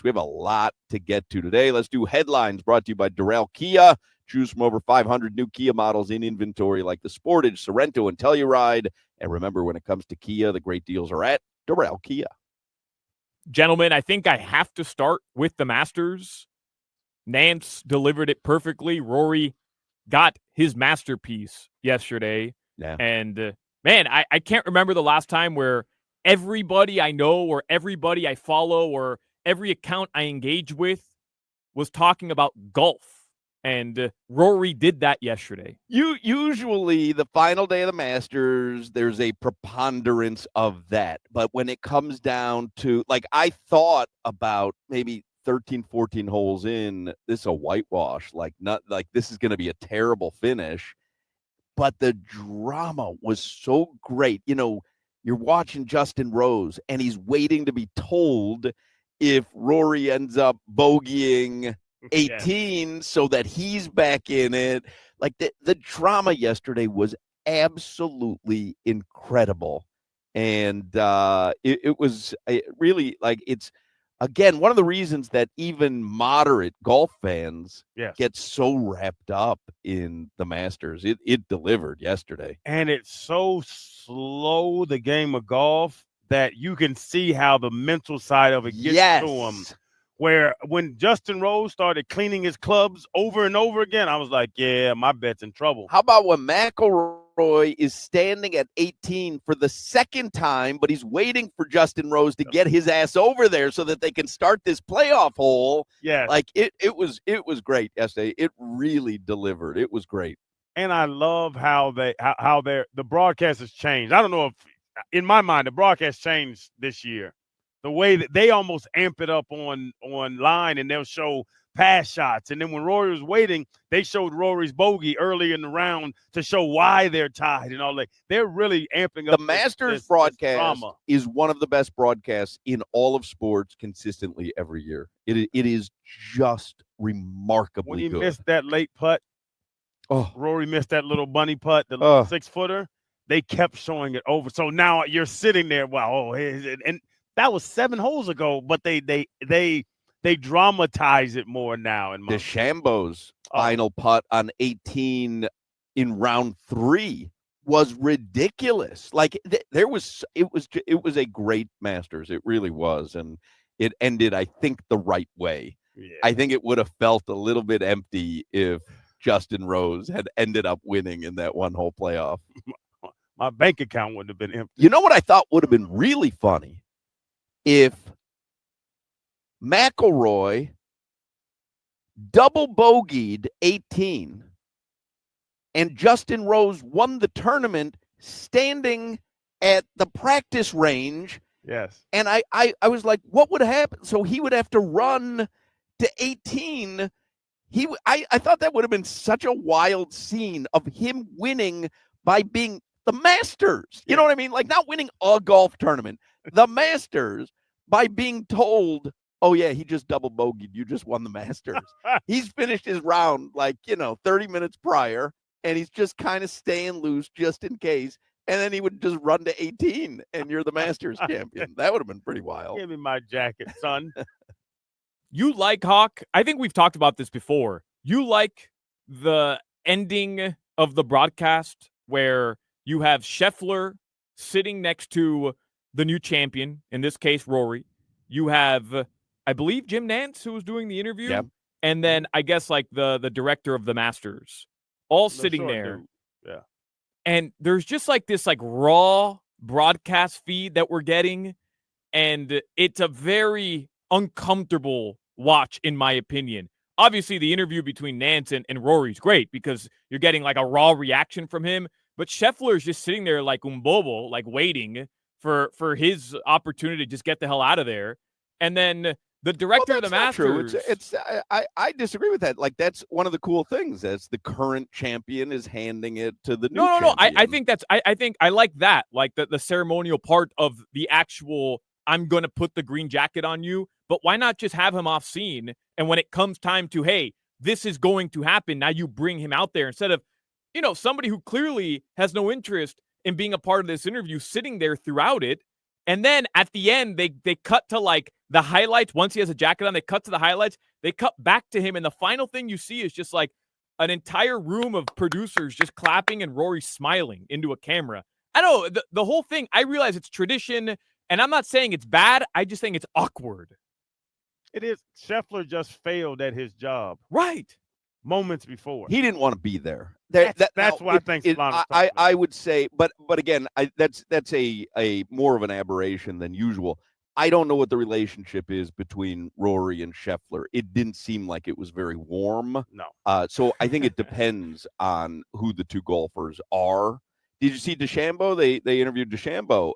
We have a lot to get to today. Let's do headlines brought to you by Durrell Kia. Choose from over 500 new Kia models in inventory like the Sportage, Sorento, and Telluride. And remember, when it comes to Kia, the great deals are at Durrell Kia. Gentlemen, I think I have to start with the Masters. Nance delivered it perfectly. Rory got his masterpiece yesterday. Yeah. And, man, I can't remember the last time where everybody I know or everybody I follow or every account I engage with was talking about golf. And Rory did that yesterday. Usually, the final day of the Masters, there's a preponderance of that. But when it comes down to, like, I thought about maybe 13, 14 holes in, this is a whitewash. Like, not like this is going to be a terrible finish. But the drama was so great. You know, you're watching Justin Rose, and he's waiting to be told if Rory ends up bogeying 18 so that he's back in it. Like the drama yesterday was absolutely incredible. And it was really like it's, again, one of the reasons that even moderate golf fans get so wrapped up in the Masters. It delivered yesterday. And it's so slow, the game of golf, that you can see how the mental side of it gets to him. Where when Justin Rose started cleaning his clubs over and over again, I was like, yeah, my bet's in trouble. How about when McIlroy is standing at 18 for the second time, but he's waiting for Justin Rose to get his ass over there so that they can start this playoff hole? Yeah. Like it was great yesterday. It really delivered. It was great. And I love how the broadcast has changed. I don't know if, in my mind, the broadcast changed this year. The way that they almost amp it up online, and they'll show pass shots. And then when Rory was waiting, they showed Rory's bogey early in the round to show why they're tied and all that. They're really amping up the Masters broadcast is one of the best broadcasts in all of sports consistently every year. It is just remarkably when he good. missed that late putt, Rory missed that little bunny putt, the little 6-footer. They kept showing it over. So now you're sitting there, wow, and that was 7 holes ago, but they dramatize it more now. In my DeChambeau's final putt on 18 in round 3 was ridiculous. Like it was a great Masters. It really was, and it ended, I think, the right way. Yeah. I think it would have felt a little bit empty if Justin Rose had ended up winning in that one-hole playoff. My bank account wouldn't have been empty. You know what I thought would have been really funny? If McIlroy double bogeyed 18 and Justin Rose won the tournament standing at the practice range. Yes. And I was like, what would happen? So he would have to run to 18. I thought that would have been such a wild scene of him winning by being the Masters. You know what I mean? Like, not winning a golf tournament, the Masters, by being told, oh, yeah, he just double bogeyed. You just won the Masters. He's finished his round, 30 minutes prior, and he's just kind of staying loose just in case. And then he would just run to 18, and you're the Masters champion. That would have been pretty wild. Give me my jacket, son. You like, Hawk, I think we've talked about this before. You like the ending of the broadcast where you have Scheffler sitting next to the new champion, in this case, Rory. You have, I believe, Jim Nance, who was doing the interview. Yep. And then I guess the director of the Masters, all sitting there. Dude. Yeah. And there's just this raw broadcast feed that we're getting. And it's a very uncomfortable watch, in my opinion. Obviously, the interview between Nance and Rory's great because you're getting a raw reaction from him. But Scheffler's just sitting there like un bobo, waiting for his opportunity to just get the hell out of there. And then the director of the Masters. I disagree with that. That's one of the cool things. As the current champion is handing it to the new champion. I think that's I think I like that. Like the ceremonial part of the actual, I'm going to put the green jacket on you. But why not just have him off scene? And when it comes time to, hey, this is going to happen, now you bring him out there instead of, somebody who clearly has no interest in being a part of this interview sitting there throughout it. And then at the end, they cut to the highlights, once he has a jacket on, they cut to the highlights, they cut back to him, and the final thing you see is just like an entire room of producers just clapping and Rory smiling into a camera. I don't know, the whole thing, I realize it's tradition, and I'm not saying it's bad, I just think it's awkward. It is. Scheffler just failed at his job. Right. Moments before. He didn't want to be there. That's why I think I would say, but again, that's a more of an aberration than usual. I don't know what the relationship is between Rory and Scheffler. It didn't seem like it was very warm. No. So I think it depends on who the two golfers are. Did you see DeChambeau? They interviewed DeChambeau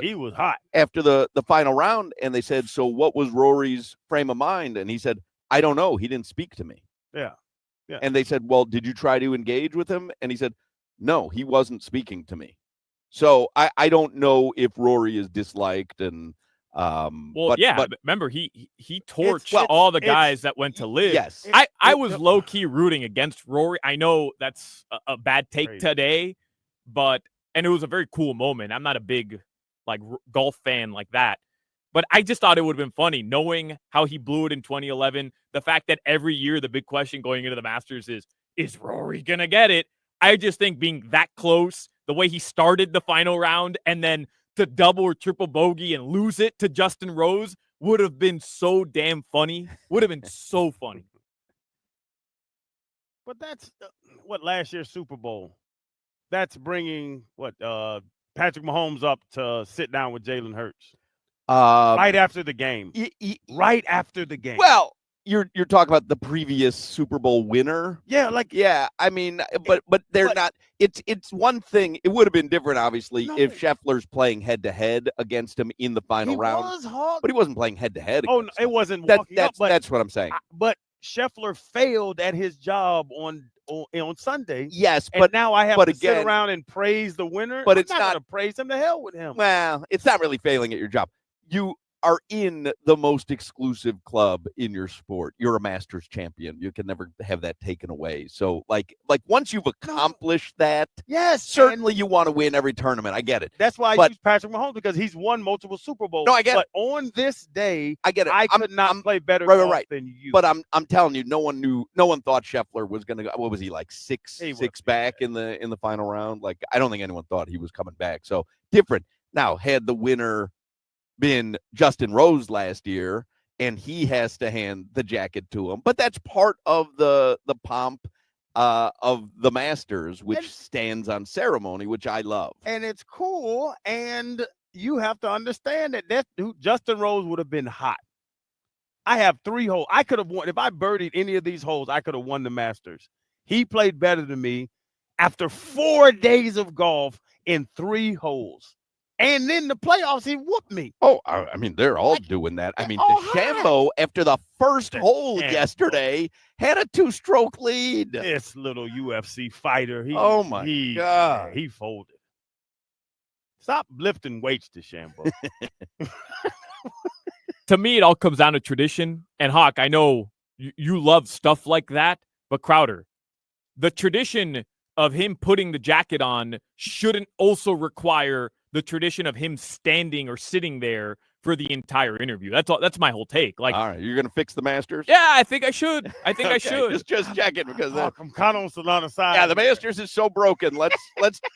He was hot. after the final round, and they said, so what was Rory's frame of mind? And he said, I don't know. He didn't speak to me. Yeah. Yeah. And they said, well, did you try to engage with him? And he said, no, he wasn't speaking to me. So I don't know if Rory is disliked and but remember he torched all the guys that went to live. Yes. I was low key rooting against Rory. I know that's a bad take today, and it was a very cool moment. I'm not a big like golf fan like that, but I just thought it would have been funny knowing how he blew it in 2011. The fact that every year the big question going into the Masters is Rory gonna get it? I just think being that close, the way he started the final round and then to double or triple bogey and lose it to Justin Rose would have been so damn funny. Would have been so funny. But that's what last year's Super Bowl. That's bringing Patrick Mahomes up to sit down with Jalen Hurts right after the game. Right after the game. Well, you're talking about the previous Super Bowl winner. Yeah, I mean, but they're not. It's one thing. It would have been different, obviously, if Scheffler's playing head to head against him in the final round. But he wasn't playing head to head. Oh, no, it wasn't. That's what I'm saying. But Scheffler failed at his job on Sunday. Yes, but now I have to sit around and praise the winner. But it's not going to praise him. To hell with him. Well, it's not really failing at your job. You are in the most exclusive club in your sport. You're a Masters champion. You can never have that taken away. So, like once you've accomplished that, yes, certainly you want to win every tournament. I get it. That's why I use Patrick Mahomes because he's won multiple Super Bowls. No, I get it. But on this day, I get it. I could not play better golf than you. But I'm telling you, no one thought Scheffler was going to go. What was he like six back in the final round? Like I don't think anyone thought he was coming back. So different. Now, had the winner been Justin Rose last year, and he has to hand the jacket to him. But that's part of the pomp of the Masters, which stands on ceremony, which I love. And it's cool, and you have to understand that Justin Rose would have been hot. I have 3 holes. I could have won. If I birdied any of these holes, I could have won the Masters. He played better than me after 4 days of golf in 3 holes. And then the playoffs, he whooped me. Oh, I mean, they're all doing that. I mean, DeChambeau, after the first hole yesterday, had a 2-stroke lead. This little UFC fighter. Oh, my God. He folded. Stop lifting weights, DeChambeau. To me, it all comes down to tradition. And, Hawk, I know you love stuff like that, but Crowder, the tradition of him putting the jacket on shouldn't also require the tradition of him standing or sitting there for the entire interview. That's my whole take. Like, all right, you're gonna fix the Masters? Yeah, I think I should. I should. Just check it because I'm kind of on Solana's side. Yeah, the Masters is so broken. Let's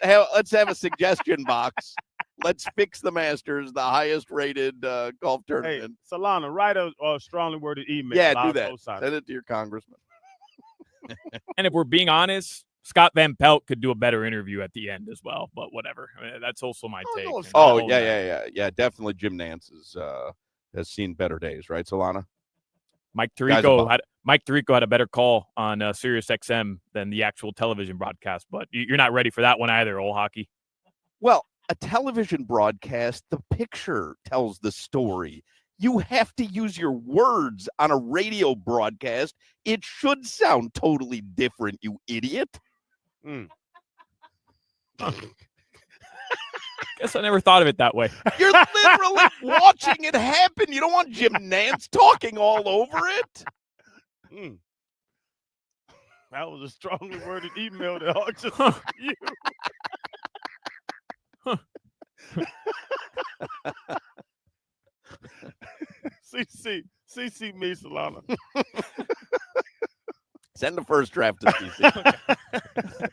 have a suggestion box. Let's fix the Masters, the highest rated golf tournament. Hey, Solana, write a strongly worded email. Yeah, do that. Send it to your congressman. And if we're being honest, Scott Van Pelt could do a better interview at the end as well, but whatever. I mean, that's also my take. Oh, yeah. Definitely Jim Nance has seen better days, right, Solana? Mike Tirico had a better call on Sirius XM than the actual television broadcast, but you're not ready for that one either, old hockey. Well, a television broadcast, the picture tells the story. You have to use your words on a radio broadcast. It should sound totally different, you idiot. Guess I never thought of it that way. You're literally watching it happen. You don't want Jim Nance talking all over it. That was a strongly worded email that I just you. CC me, Solana. Send the first draft to CC.